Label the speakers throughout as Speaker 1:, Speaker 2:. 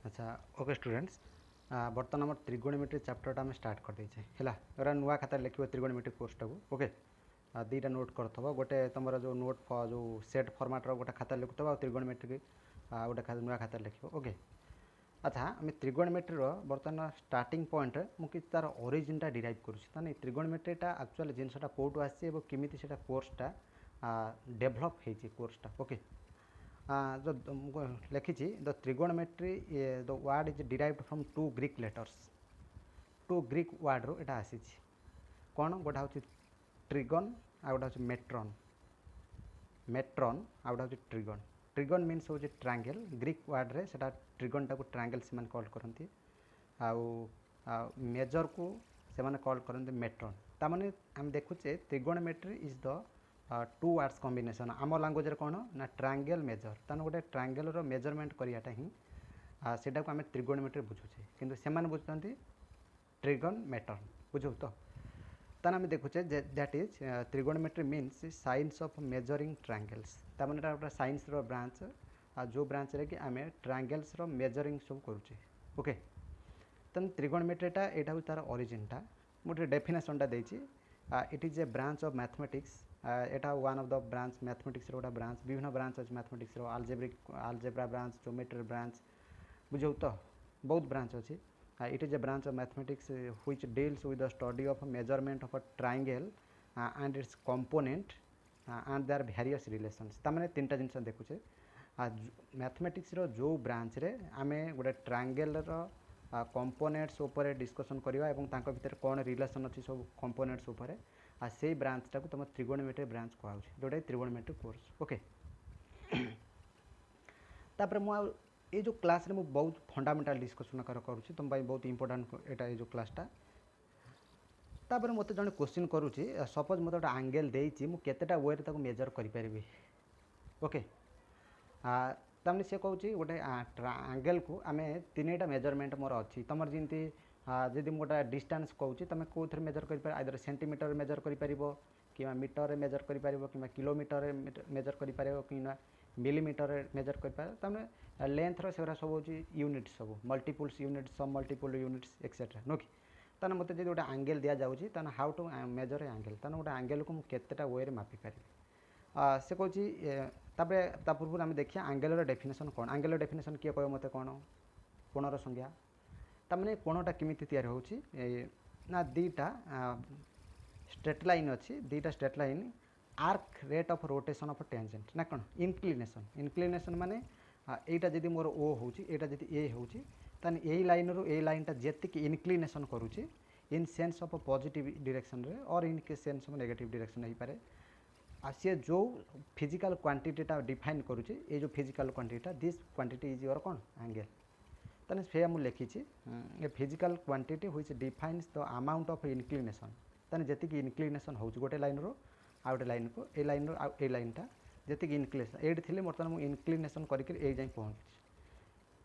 Speaker 1: अच्छा okay students बर्तमान आम त्रिगोणमिट्री चैप्टरटा आम स्टार्ट कर देचे है एरा नुआ खाता लिख त्रिगोणमिट्री कोर्सटा को ओके दीटा नोट करथबो गोटे तुम जो नोट जो सेट फॉर्मेट गोटे खाता लिखुव त्रिगोणमिट्री गोटे नुआ खाता लिख ओके। अच्छा आम त्रिगोणमिट्री बर्तमान स्टार्टिंग पॉइंट मुझे तार ओरिजिनटा डिराइव करुँच त्रिगोणमिट्रीटा एक्चुअल जिनसा कौटू आमी से कोर्सटा डेभलप होती कोर्सटा ओके। जो लिखी the trigonometry the word is derived from two Greek letters two Greek word रू एटा आसी कौन गोटा हूँ ट्रिगन आ गोटा हूँ मेट्रन मेट्रन आ गोटा हूँ ट्रिगन ट्रिगन मीन्स हूँ ट्रायंगल ग्रीक वर्ड रे सेटा ट्रिगन टाको ट्रायंगल से कॉल करती मेजर को से कॉल करते मेट्रन तामाने आम देखुचे trigonometry is the two words combination आम लैंग्वेज कौन ना ट्रायंगल मेजर तान गोटे ट्रायंगल मेजरमेंट कराटा ही सेटा को आम त्रिगोणमेट्री बुझुचे किंतु से बुझुंट ट्रिगन मेटर बुझु तो तान आम देखुचे that is trigonometry means science of measuring triangles तामाने गोटे साइंस रो ब्रांच जो ब्रांच रे कि आम ट्रायंगल्स रो मेजरिंग सब करुचे ओके। तेन त्रिगोणमेट्रीटा यहाँ तार ओरिजिनटा गोटे डेफिनेशनटा देछि it is a branch of mathematics एटा one of the branch mathematics गोटा ब्रांच विभिन्न ब्रांच अच्छे mathematics algebra branch geometry branch बुझे तो बहुत ब्रांच अच्छी it is a branch of mathematics which deals with the study of measurement of a triangle and its component and their various relations तामाने तीनटा जिनस देखुचे mathematics रो जो branch रे आमे गोटे ट्रायंगल रो कंपोनेंट्स ऊपर डिस्कसन करवा एवं तांको भितर कौन रिलेशन अच्छी सब कंपोनेंट्स ऊपर आ से ब्रांचटा को तुम त्रिगोणमेट्री ब्रांच कहूँ जोटा त्रिगोणमेट्री कोर्स ओके। तापर ये जो क्लास रे मु बहुत फंडामेंटल डिस्कसन करुँच तुम बहुत इंपोर्टेंट एटा ये जो क्लासटा तापर मत जड़े क्वेश्चन करुँची सपोज मत गोटे आंगेल देती मुझे केतेटा वे ताको मेजर करि ओके तमने से कहूँ गोटे आंगेल को आम तीन टा मेजरमेंट मोर अच्छी तुम जमी जदि गोटे डिस्टेंस कहूँ तुम कौ थे मेजर कर आइदर सेंटीमीटर मेजर कर कि मीटर मेजर कर कि किलोमीटर मेजर कर कि मिलीमीटर मेजर कर लेंथ रो से सब हूँ unit submultiples unit submultiple units etcetera नो कि ताने मत जो गोटे आंगेल दि जाऊँगी ताने how to measure a angle ताने गोटे आंगेल को केतेटा वे मापी पारि से कहूँ पूर्व आम देखिए आंगेलर डेफिनेशन कौन आंगेलर डेफिनेशन किए कह मत कौन कोणर संज्ञा तमें कोणटा केमी या ना दीटा स्ट्रेट लाइन अच्छी दीटा straight line arc rate of rotation of tangent ना कौन इनक्लिनेशन इनक्लिनेशन माने एटा जदि मोर ओ होची एटा जदि ए होची तान ए लाइन रो ए लाइनटा जेतिक इनक्लिनेशन करूची in sense of positive direction रे और इन के सेंस ऑफ नेगेटिव डायरेक्शन हो पारे आ सी जो फिजिकल क्वांटिटीटा डिफाइन करुचे ये जो फिजिकल क्वांटिटीटा दिस क्वांटिटी इज योर कौन एंगल ताने से मुझे लिखी a physical quantity which defines the amount of inclination ताने जेतिक इनक्लिनेशन हो गोटे लाइन रो आ गोटे लाइन को ए लाइन रो आ ए लाइनटा जेतिक इनक्लिनेशन एड थिले बर्तमान मुझे इनक्लिनेशन करके ए जाए पहुँची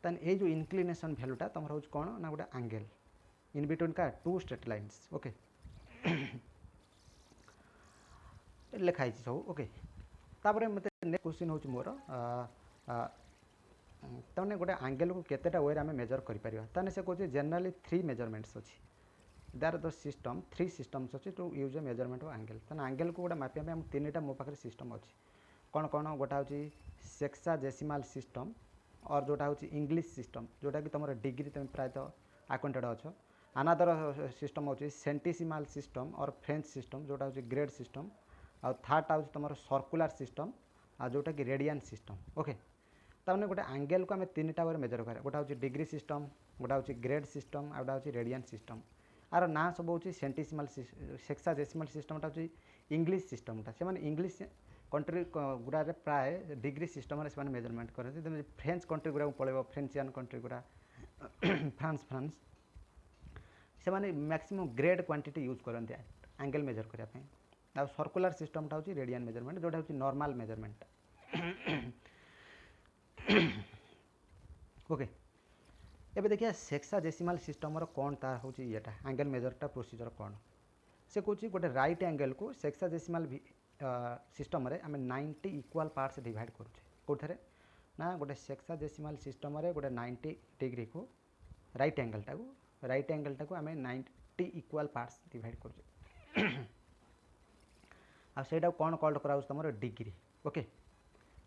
Speaker 1: ताने ए जो इनक्लिनेशन वैल्यूटा तुम हूँ कौन ना गोटे एंगल इन बिटवीन का टू स्ट्रेट लाइन्स ओके लिखाई सब ओके। तापर मत नेक्स्ट क्वेश्चन हूँ मोर तमें गोटे आंगेल को केतेटा वे आम मेजर करें से कहते जनरली थ्री मेजरमेंट्स अच्छी there the system three systems अच्छी to use a measurement of angle तेना आंगेल को गोटे मापिया तीन टा मो पाखे सिस्टम अच्छी कौन कौन गोटा हूँ सेक्साडेसिमाल सिस्टम और जोटा हूँ इंग्लिश सिस्टम जोटा कि तुम डिग्री तुम प्रायतः आक्वेंटेड अच्छ अनादर सिस्टम हूँ सेंटिसिमाल सिस्टम और फ्रेंच सिस्टम जोटा हूँ ग्रेड सिस्टम आ थर्ड हूँ तुम सर्कुलर सिस्टम आ जोटा कि रेडियन सिस्टम ओके। तमें गोटे आंगेल को आम तीन टा वे मेजर करें गोटा हूँ डिग्री सिस्टम गोटा हूँ ग्रेड सिस्टम आ गोटा हूँ रेडियन सिस्टम आर ना सब हूँ सेंटिसिमाल सेक्साडेसिमाल सिस्टमटा हूँ इंग्लिश सिस्टमटा से इंग्लिश कंट्री गुड़ा प्राय डिग्री सिस्टम से मेजरमेंट करते फ्रेंच कंट्री गुड़ा पड़े फ्रेंचियन कंट्री गुड़ा फ्रांस फ्रांस से मैक्सिमम ग्रेड क्वांटिटी यूज करते एंगल मेजर करने आ सर्कुलर सिस्टमटा हूँ रेडियन मेजरमेंट जोटा हूँ नॉर्मल मेजरमेंट ओके। एबे देखिए सेक्साडेसिमाल सिस्टम कौन तार हूँ येटा एंगल मेजरटा प्रोसीजर कौन से कहूँ गोटे राइट एंगल को सेक्साडेसिमाल सिस्टम रे आम 90 इक्वाल पार्ट्स डिवाइड करुचे कौन ना गोटे सेक्साडेसिमाल सिस्टम रे गोटे 90 डिग्री को राइट एंगल टाको आम 90 इक्वाल पार्ट्स डिवाइड कर आ सेटा कौन कॉल्ड करा तुम डिग्री ओके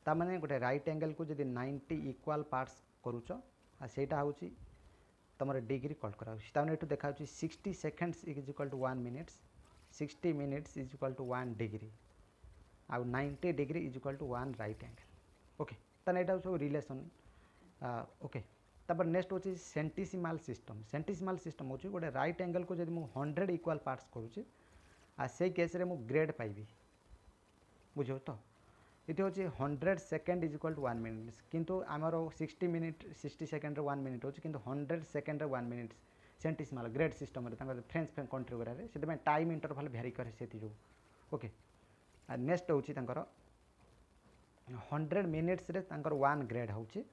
Speaker 1: ता माने गोटे राइट एंगल को जब 90 इक्वाल पार्ट्स करूच आ सेटा हूँ तुम डिग्री कॉल्ड करा ये देखा 60 seconds is equal to 1 minutes 60 minutes is equal to 1 degree आउ 90 degree is equal to 1 right angle okay ताने एटा सब रिलेशन ओके तापर नेक्स्ट होची सेंटिसिमाल सिस्टम होची गोटे राइट एंगल को जब मु 100 इक्वाल पार्ट्स करूची आ से केस रे मु ग्रेड पाइबी बुझो तो ये हूँ 100 second is equal to 1 minutes किंतु आमर 60 सेकेंड 1 मिनिट होची किंतु 100 second 1 minute centesimal grade system रे फ्रेंच कंट्री वगैरह से टाइम इंटरवल भ्यारी करे से जो ओके नेक्स्ट होची 100 मिनिट्स रे 1 ग्रेड होची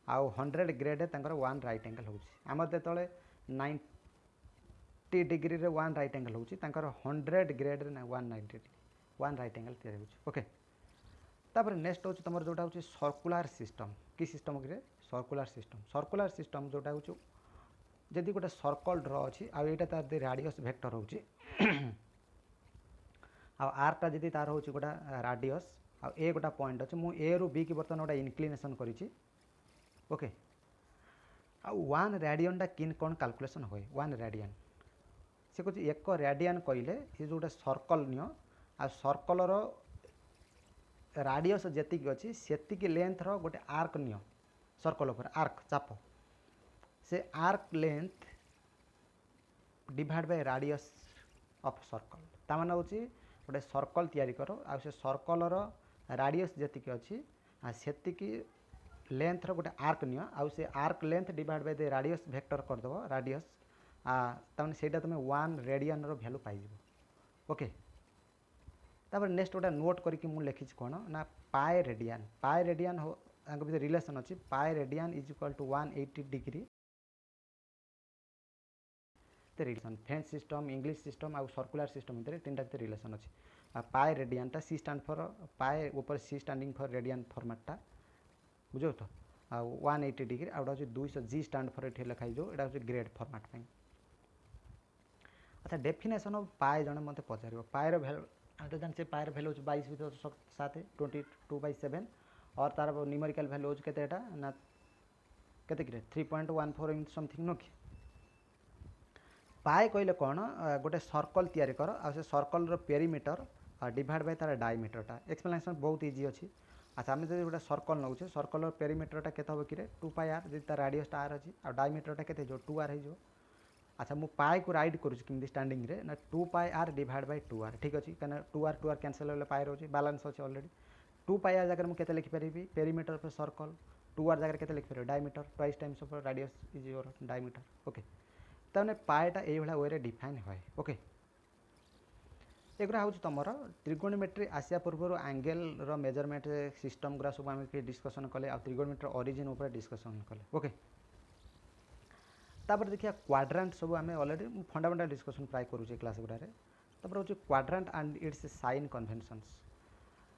Speaker 1: आउ 100 ग्रेड रे 1 राइट एंगल होची आमर जेतले 90 डिग्री रे 1 राइट एंगल होची 100 ग्रेड रे 190 डिग्री 1 राइट एंगल तैयार होची ओके तापर नेक्स्ट होची तुमर जोटा होची सर्कुलर सिस्टम की सिस्टम कि सर्कुलर सिस्टम जोटा होची जदि गोटे सर्कल ड्र अछि आ एटा तार दे रेडियस वेक्टर होची आ आर टा जदि तार होची गोटा रेडियस आ ए गोटा पॉइंट अछि मु ए रु बी की बर्तन गोटा इंक्लिनेशन करिछि ओके आ 1 रेडियन टा किन कोन कैलकुलेशन होय 1 रेडियन से कुछ 1 रेडियन कहले ये जोटा सर्कल नियो आ सर्कल रो रेडियस जेतिक अछि सेतिक लेंथ रो गोटे आर्क नियो सर्कल ऊपर आर्क चाप से arc length divide by radius of circle ता माने होची गोटे सर्कल तैयारी करो आ से सर्कल रो रेडियस जेतिक अछि आ सेतिक लेंथ रो गोटे आर्क नियो आ से arc length divide by the radius vector कर दबो रेडियस ताने सेटा तुम 1 रेडियन रो वैल्यू पाई जिवो ओके तापर नेक्स्ट गोटा नोट करके मु लिखि कौन ना पाए रेडियन हो भीतर रिलेशन अच्छी पाए radian is equal to 180 degree relation French system English system आउ सर्कुलर सिस्टम भीतर तीन टा रिलेशन अच्छी पाए रेडियन टा सी स्टैंड फॉर पाए ऊपर सी स्टैंडिंग फॉर रेडियन फॉर्मेटटा बुझो तो आ 180 डिग्री आउट हूँ 200 जी स्टैंड फॉर ये लिखाई जो यहाँ हूँ ग्रेड फॉर्मेट पे अच्छा डेफिनेशन ऑफ पाए जने मत पचार पाएर भैल्यू तो जानते पाएर भैल्यू 22/7 22/7 और तार न्यूमेरिकल भैल्यू हो केतेटा ना केते 3.14 समथिंग नो कि पाए कहले कौन गोटे सर्कल तैयारी कर आ से सर्कल रो पेरीमीटर डिवाइड बाय तार डायमीटरटा एक्सप्लेनेशन बहुत इजी अच्छी अच्छा आम जो गोटे सर्कल नौचे सर्कल पेरीमीटरटा केते हम कि 2πr जी तार रेडियसटा आर अच्छी आ डायमीटरटा केते जो 2r हो अच्छा मु पाए को राइट करूँ कि स्टैंडिंग रे ना 2πr डिवाइड बाय 2r ठीक अच्छे कहीं 2r कैंसल होले पाए रोचे बैलेंस अच्छे ऑलरेडी 2πr जगह मुझे लिखिपारि पेरीमीटर ऑफ सर्कल 2r जगह केते लिखिपारि diameter twice times of radius is your diameter okay तने पाएटा ये वे रे डिफाइन होए ओके एगुरा हूँ तुम त्रिगोणमेट्री आसिया पूर्व एंगेल रो मेजरमेंट सिस्टम गुरा सब आम डिस्कसन कले आ त्रिगोणमेट्री ओरिजिन उपर डिस्कसन कले ओके तापर देखिए क्वाड्रांट सब आम ऑलरेडी फंडामेंटल डिस्कसन प्राय करूँ क्लास गुड़ा तापर हूँ quadrant and its sign conventions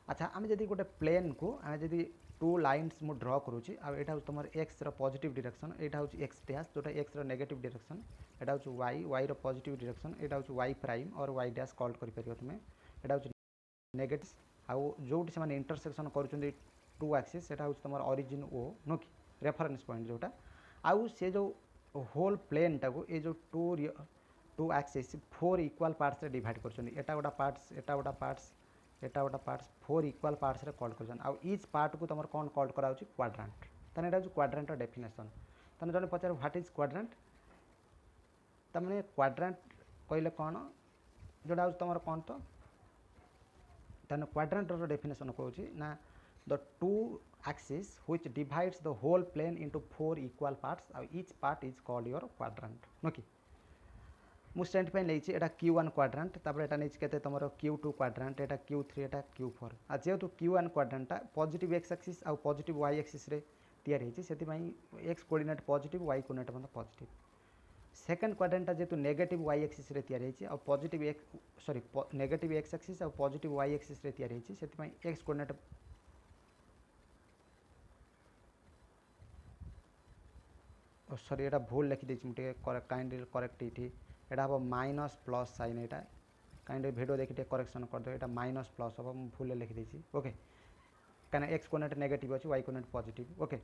Speaker 1: अच्छा आम जब गोटे प्लेन को आम जब 2 लाइन्स मु ड्र करूँ आटा तुम एक्स पॉजिटिव डायरेक्शन यहाँ हूँ एक्स डैश जोटा एक्स नेगेटिव डायरेक्शन यहाँ हूँ वाई पॉजिटिव डायरेक्शन यहाँ हूँ वाई प्राइम और वाई डैश कॉल्ड कर तुम यहाँ हूँ नेगेटिव आउ जो से इंटरसेक्शन कर 2 एक्सिस यहाँ हूँ तुम ओरिजिन ओ नो कि रेफरेंस पॉइंट जोटा आउ से जो होल प्लेन टाको ये जो 2 एक्सिस 4 इक्वाल पार्ट्स रे डिवाइड करटा गोटा पार्ट्स एटा गोटा पार्ट्स एटा गोटा पार्ट्स 4 इक्वाल पार्ट्स रे कॉल कर आउ ईच पार्ट को तुम कौन कॉल करा क्वाड्रांट ताने एटा क्वाड्रांट डेफिनेशन ताने जने पचार व्हाट इज क्वाड्रांट तमने क्वाड्रांट कहले कौन जोटा तुम कौन तो ताने क्वाड्रांट रो डेफिनेशन कहूँ ना the two axis which divides the whole plane into 4 equal parts and each part is called your quadrant no कि मु स्टैंड पे नहीं एटा Q1 क्वाड्रांट तापर एटा नहीं केते तमरो Q2 क्वाड्रांट एटा Q3 एटा Q4 आ जेहेतु Q1 क्वाड्रांट टा पॉजिटिव x एक्सिस और पॉजिटिव y एक्सिस रे तैयार हेछि सेति पई x coordinate positive y coordinate मतलब पॉजिटिव सेकंड क्वाड्रांट टा जेहेतु नेगेटिव y एक्सिस रे तैयार हेछि और positive x sorry negative x axis और पॉजिटिव y एक्सिस रे तैयार हेछि सेति पई x कोऑर्डिनेट सॉरी एटा भूल लिखि देछि मुटे काइंडली करेक्ट इठी एटा हम माइनस प्लस साइन एटा काइंडली वीडियो देखि करेक्शन कर दो एटा माइनस प्लस हम भूल लिखि देछि ओके कहना एक्स कोऑर्डिनेट नेगेटिव अछि y coordinate positive okay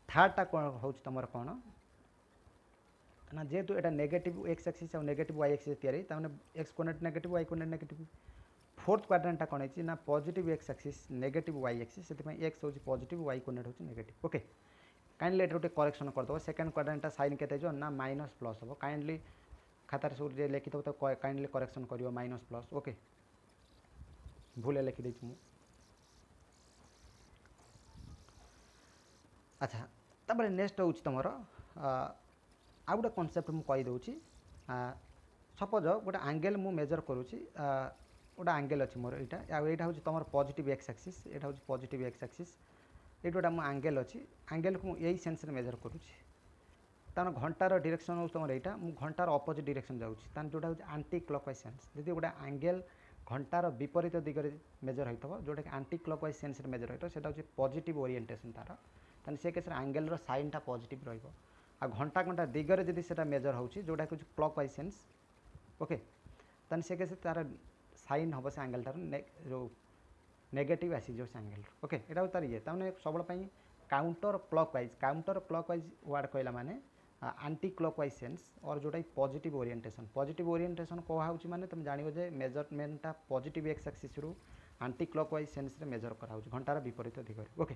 Speaker 1: third टा कोन होउछ तमर कोन ना जेहेतु एटा नेगेटिव एक्स एक्सिस और नेगेटिव वाई एक्सिस तयारी ताने x coordinate negative y coordinate negative fourth quadrant कौन है ना positive x axis negative y axis से एक्स हूँ पॉजिटिव वाई कोऑर्डिनेट हूँ नेगेटिव ओके काइंडली एटा गोटे करेक्शन करदे सेकेंड क्वाड्रेंट साइन केते जो ना माइनस प्लस हम काइंडली खातार सब लिखि तो काइंडली करेक्शन करियो माइनस प्लस ओके भूले लिखि देछि मु अच्छा तबरे नेक्स्ट होउछ तमर आ गोटे कनसेप्ट मु कहि दउछि सपोज गोटे एंगल मु मेजर करूछि गोटे एंगल अच्छी मोर यहाँ हूँ तुम पॉजिटिव एक्स एक्सिस यहाँ हूँ पॉजिटिव एक्स एक्सिस ये गोटा मो एंगल अच्छी एंगल को यही सेन्स मेजर करुँची तार घंटार डायरेक्शन हूँ तुम यहाँ मुझे घंटार अपोजिट डायरेक्शन जाऊँगी जोटा हूँ आंटी क्लॉकवाइज सेन्स जब गोटे एंगल घंटार विपरीत दिगरे मेजर होता जोटा कि आंटी क्लॉकवाइज सेन्स मेजर होता है हूँ पॉजिटिव ओरिएंटेशन तार से केस एंगल साइनटा पॉजिटिव रहा घंटा घंटा दिगरे जदि से मेजर होची जोटा कि क्लॉकवाइज सेन्स ओके तान से केस तार साइन हम से एंगल जो नेगेटिव आसी जो एंगल ओके यहाँ तार ये तमें सब काउंटर क्लॉकवाइज वर्ड कहला माने आंटी क्लॉकवाइज सेन्स और जोटा पॉजिटिव ओरिएंटेशन कहा माने तुम जानिबो जे मेजरमेंटा पॉजिटिव एक्स एक्सिस रु आंटी क्लॉकवाइज सेन्स रे मेजर करा घंटार विपरीत दिगरे ओके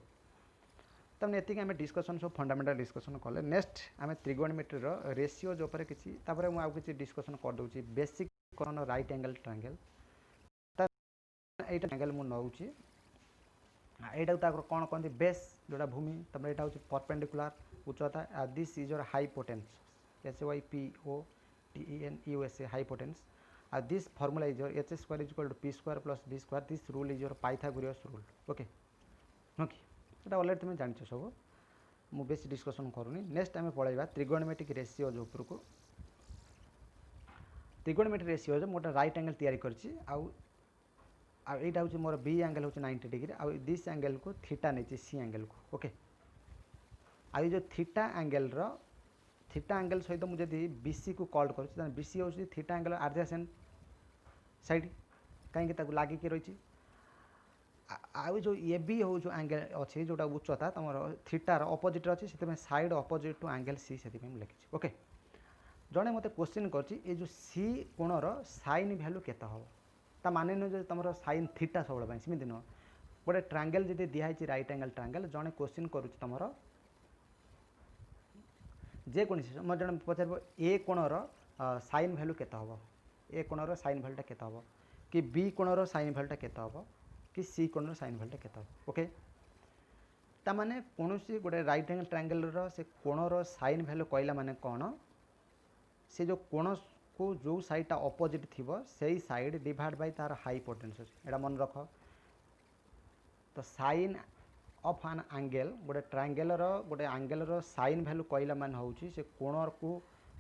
Speaker 1: तमें एति आम डिस्कसन सब फंडामेंटल डिस्कसन कले नेक्स्ट आम त्रिगोनोमेट्री रेशियो जो किसी मुझे डिस्कसन कर दूसरी बेसिक कौन राइट एंगल ट्रायंगल एटा एंगल मु नौची एटा ताकर कौन कहते बेस जोटा भूमि तब यहाँ हूँ परपेंडिकुलर उच्चता this is your hypotenuse SYPOTENUS hypotenuse this formula is your H square is equal to P square plus B square this rule is your Pythagoras rule okay okay ये already तुम जान सब मु बेस डिस्कसन करूनी नेक्स्ट आम पढ़ा त्रिगोनोमेट्रिक ratio जो उपरको त्रिगोनोमेट्रिक ratio जो मोटा राइट एंगल तैयारी करछि आईटा हूँ मोर बी एंगल हूँ 90 डिग्री आ दिस एंगल को थीटा नहीं सी एंगल को ओके आई जो थीटा एंगल सहित मुझे बीसी को कॉल कर बीसी हूँ थीटा एंगल एडजेसेंट साइड कहीं लगिक रही आउ जो ए बी हूँ जो एंगल अच्छी जोटा उच्चता तुम थीटार अपोजिट अच्छी से side opposite to angle C से लिखी ओके जड़े मत क्वेश्चन कर सी कोणर साइन भैल्यू केते हम ता माने नुह तुम साइन थीटा सब सेमती नुह गोटे ट्रायंगल जब दिखाई राइट एंगल ट्रायंगल जड़े क्वेश्चन करुच्ची तुम जेकोसी मैं जन पचार ए कोणर साइन भैल्यू केते हम ए कोणर साइन भैल्यूटा केते हम कि बी कोणर साइन भैल्यूटा केते हम कि सी कोणर साइन भैल्यूटा केते हम ओके तामाने कौनसी गोटे राइट एंगल ट्रायंगल से कोणर साइन भैल्यू कहला माने कौन से जो कोण को जो साइडटा अपोजिट थी से साइड डिवाइड बाय तार हाइपोटेन्यूस एटा मन रख तो साइन ऑफ एन एंगल गोटे ट्रायंगल साइन भैल्यू कहला मान होउची से कोण को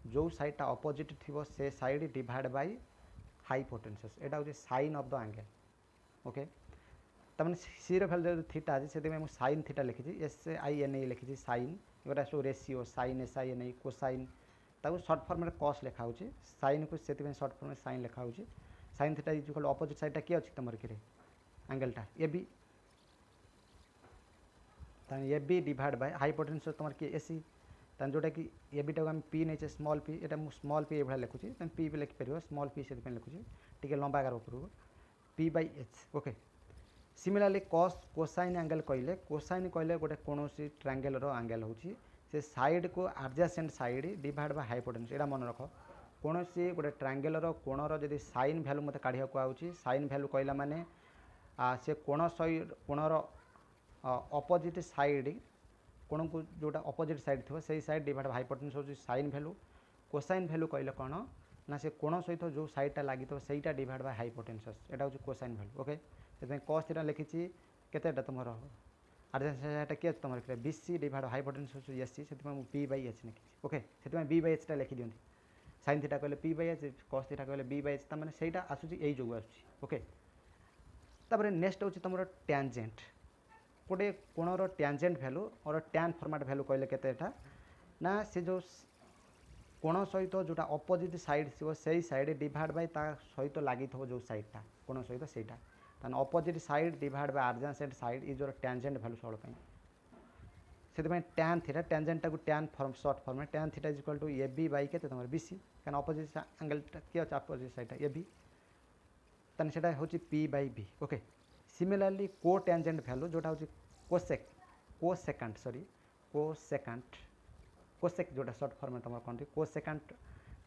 Speaker 1: जो साइडटा अपोजिट थी से साइड डिवाइड बाय हाइपोटेन्यूस एटा होची sine of the angle okay तमने सी रो वैल्यू थीटा अछि सेते मैं साइन थीटा लिखी SINE लिखी साइन एटा सब रेशियो साइन SINE कोसाइन ताको शॉर्ट फॉर्म में कॉस लिखा होची साइन को से शॉर्ट फॉर्म में साइन लिखा होची sine theta is equal opposite साइडटा के अछि तमर के एंगलटा AB डिवाइड बाय हाइपोटेन्यूस तमर के AC तन जोटा कि एबीटा को हम पी नहीं स्मॉल पी एटा मु स्मॉल पी एभला लिखुची तम पी भी लिखि परियो स्मॉल पी से लिखुची टिके लंबा आकार ऊपर P/H okay similarly cosine angle कहले गोटे कौन सी ट्रायंगल एंगल होची से साइड को adjacent side divide by hypotenuse एटा मन रख कौन सी गोटे ट्रायंगल कोणर जदि साइन भैल्यू मत काढ़िया को आउची साइन भैल्यू कहला माने से कोणर अपोजिट साइड कोण को जोटा अपोजिट साइड थी से साइड डिवाइड बाय हाइपोटेन्यूस होची साइन भैल्यू कोसाइन भैल्यू कहले कौन ना से कोण सहित जो साइडटा लगी सेटा डिवाइड बाय हाइपोटेन्यूस एटा होची कोसाइन भैल्यू ओके से कॉस थीटा लिखी केतेटा तुमर आर्जेंटा किए तुम लिखे BC डिवाइड हाइपोटेन्यूस SC से P/H लिखी ओके से B/H टा लिखि दियंती साइन थीटा कहले P/H कॉस थीटा कहले B/H ता माने सेटा आसुची एई जोगु आसुची ओके तापर नेक्स्ट होची तुमर टेंजेंट गोटे कोणर टेंजेंट वैल्यू और टैन फॉर्मेट वैल्यू कहले केतेटा ना से जो कोण सहित जोटा अपोजिट साइड थी से साइड डिवाइड बाय ता सहित लगी जो साइडटा कोण सहित सहीटा ताने opposite side divide by adjacent side is your tangent value सब से टैन थीटा टेंजेंटा को टैन फॉर्म शॉर्ट फॉर्म में tan theta is equal to A B by के बीसी क्या अपोजिट एंगल किए अच्छे अपोजिट साइड ए बी ताने सेटा होची P by B okay similarly cotangent value जोटा होची कोसेकंड कोसेक जोटा शॉर्ट फॉर्म में तुम कहते कोसेकंड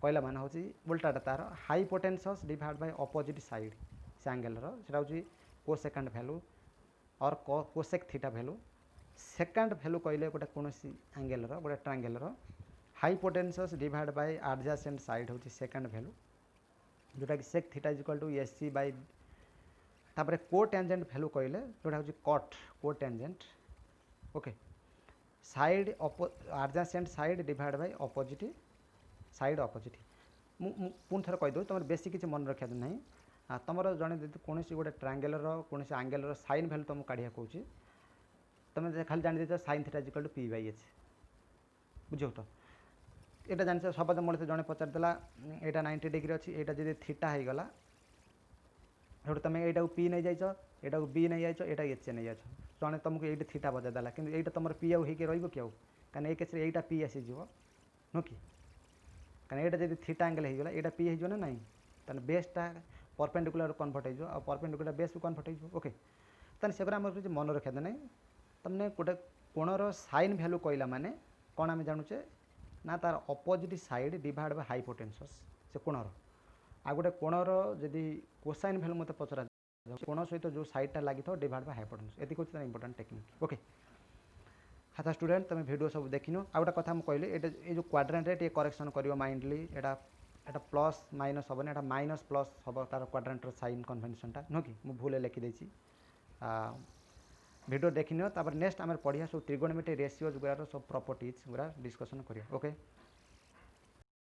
Speaker 1: कहला मान हूँ उल्टाटा तार hypotenuse divide by opposite side से एंगल रा कोसेकंड वैल्यू और cosec theta value secant value कहले गोटे कौन एंगल गोटे triangle hypotenuse divide by adjacent side हूँ सेकंड वैल्यू जोटा कि sec theta is equal to S C by तापर को टेंजेंट वैल्यू कहले जोटा हूँ cotangent okay side adjacent side divide by opposite side opposite पुणी थर कहीदेव तुम बेसी किसी मन रखा ना तुम जड़े कौन गोटे ट्रायंगल कौन एंगल साइन वैल्यू तुमको काढ़ा कौच तुम खाली जानी दे sine theta is equal to P by H बुझ तो यहाँ जान सपोज मोटे जड़े पचारदेला यहाँ 90 डिग्री अच्छी यहाँ जी थीटा हो गला तुम यहाँ को पी नहीं जाइच यहाँ को बी नहीं जाइच यहाँ एच नहीं जाइच जड़े तुमको ये थीटा बजादेला कि यहाँ तुम पी आउ होकर रही कहीं केस यहाँ पी आसीज नु कि कहीं यहाँ जब थीटा एंगल होगा यहाँ पी हो ना ना बेसटा परपेंडिकुलर कन्वर्ट हो परपेंडिकुलर बेस को कन्वर्ट हो ओके ताने से आम मन रखा ना तुमने गोटे कोणर साइन वैल्यू कहला माने कौन आम जानूचे ना तार अपोजिट साइड डिवाइड बाय हाइपोटेन्सस से कोणर आ गोटे कोणर जदि कोसाइन वैल्यू मत पचरा कोण सहित जो साइडटा लगी था डिवाइड बाय हाइपोटेन्सस एति कुछ इंपोर्टेंट टेक्निक ओके हाँ स्टूडेंट तुम वीडियो सब देखिनो आ गोटे कथा कहली ये जो क्वाड्रेंट टे करेक्शन कर माइंडली एटा प्लस माइनस हम ना माइनस प्लस हम तार क्वाड्रेंटर साइन कन्वेंशनटा नुह कि मुझे भूल लिखिदेसी वीडियो देखिनियो तापर नेक्स्ट आम पढ़िया सब त्रिगोनोमेट्री रेशियोज गुरा सब प्रॉपर्टीज गुरा डिस्कशन करिया ओके।